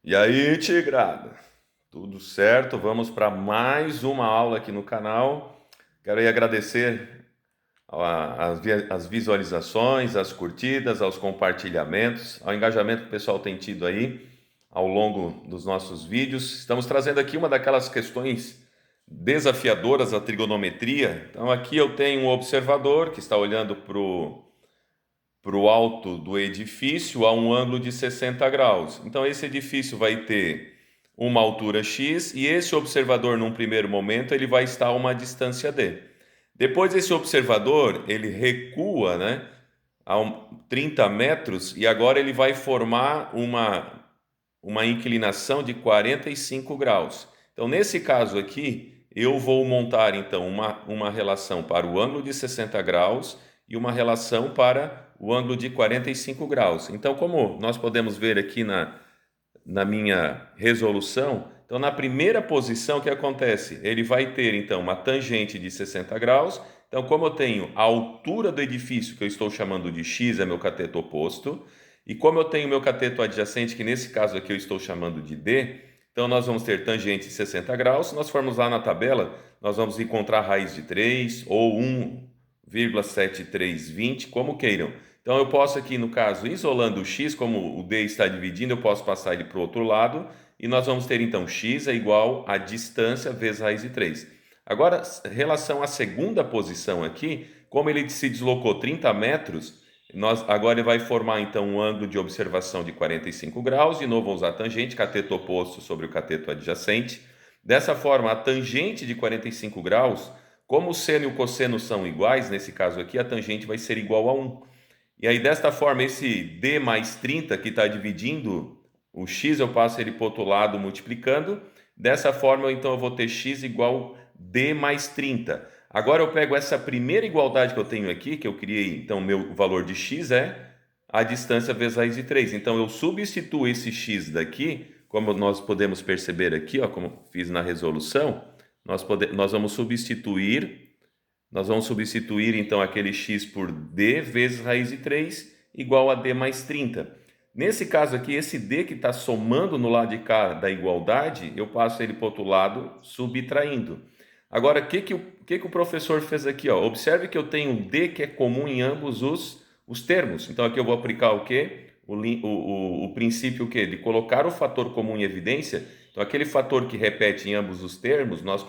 E aí, Tigrada? Tudo certo? Vamos para mais uma aula aqui no canal. Quero aí agradecer as visualizações, as curtidas, aos compartilhamentos, ao engajamento que o pessoal tem tido aí ao longo dos nossos vídeos. Estamos trazendo aqui uma daquelas questões desafiadoras da trigonometria. Então, aqui eu tenho um observador que está olhando para o alto do edifício a um ângulo de 60 graus. Então, esse edifício vai ter uma altura x e esse observador, num primeiro momento, ele vai estar a uma distância d. Depois, esse observador, ele recua, né, 30 metros e agora ele vai formar uma inclinação de 45 graus. Então, nesse caso aqui, eu vou montar, então, uma relação para o ângulo de 60 graus e uma relação para o ângulo de 45 graus. Então, como nós podemos ver aqui na minha resolução, então na primeira posição o que acontece? Ele vai ter então uma tangente de 60 graus. Então, como eu tenho a altura do edifício, que eu estou chamando de x, é meu cateto oposto, e como eu tenho meu cateto adjacente, que nesse caso aqui eu estou chamando de d, então nós vamos ter tangente de 60 graus. Se nós formos lá na tabela, nós vamos encontrar a raiz de 3 ou 1,7320, como queiram. Então eu posso aqui, no caso, isolando o x, como o d está dividindo, eu posso passar ele para o outro lado, e nós vamos ter então x é igual a distância vezes raiz de 3. Agora, em relação à segunda posição aqui, como ele se deslocou 30 metros, agora ele vai formar então um ângulo de observação de 45 graus, de novo vou usar a tangente, cateto oposto sobre o cateto adjacente. Dessa forma, a tangente de 45 graus, como o seno e o cosseno são iguais, nesse caso aqui, a tangente vai ser igual a 1. E aí, desta forma, esse d mais 30 que está dividindo o x, eu passo ele para o outro lado multiplicando. Dessa forma, então, eu vou ter x igual d mais 30. Agora eu pego essa primeira igualdade que eu tenho aqui, que eu criei, então, meu valor de x é a distância vezes raiz de 3. Então, eu substituo esse x daqui, como nós podemos perceber aqui, ó, como fiz na resolução, nós vamos substituir então aquele x por d vezes raiz de 3 igual a d mais 30. Nesse caso aqui, esse d que está somando no lado de cá da igualdade, eu passo ele para o outro lado subtraindo. Agora, o que o professor fez aqui? Ó? Observe que eu tenho um d que é comum em ambos os termos. Então aqui eu vou aplicar o quê? O princípio o quê? De colocar o fator comum em evidência. Então, aquele fator que repete em ambos os termos, nós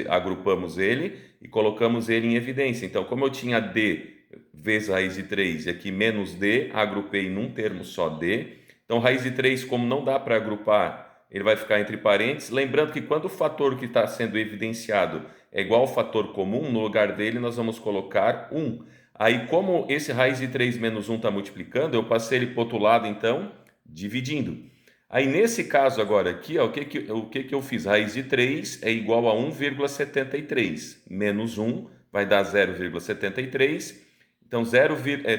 agrupamos ele e colocamos ele em evidência. Então, como eu tinha d vezes raiz de 3 e aqui menos d, agrupei num termo só d. Então, raiz de 3, como não dá para agrupar, ele vai ficar entre parênteses. Lembrando que quando o fator que está sendo evidenciado é igual ao fator comum, no lugar dele nós vamos colocar 1. Aí, como esse raiz de 3 menos 1 está multiplicando, eu passei ele para o outro lado, então, dividindo. Aí, nesse caso agora aqui, ó, o que eu fiz? Raiz de 3 é igual a 1,73. Menos 1 vai dar 0,73. Então,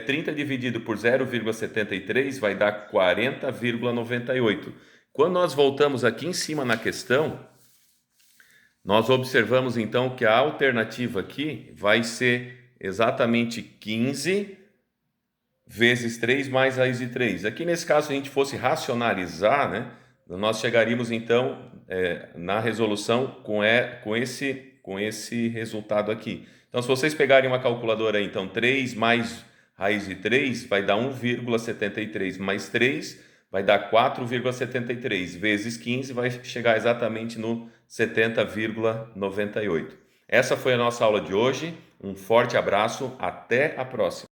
30 dividido por 0,73 vai dar 40,98. Quando nós voltamos aqui em cima na questão, nós observamos então que a alternativa aqui vai ser exatamente 15 vezes 3 mais raiz de 3. Aqui nesse caso, se a gente fosse racionalizar, né, nós chegaríamos então na resolução com esse resultado aqui. Então, se vocês pegarem uma calculadora, então 3 mais raiz de 3 vai dar 1,73 mais 3 vai dar 4,73 vezes 15 vai chegar exatamente no 70,98. Essa foi a nossa aula de hoje. Um forte abraço, até a próxima.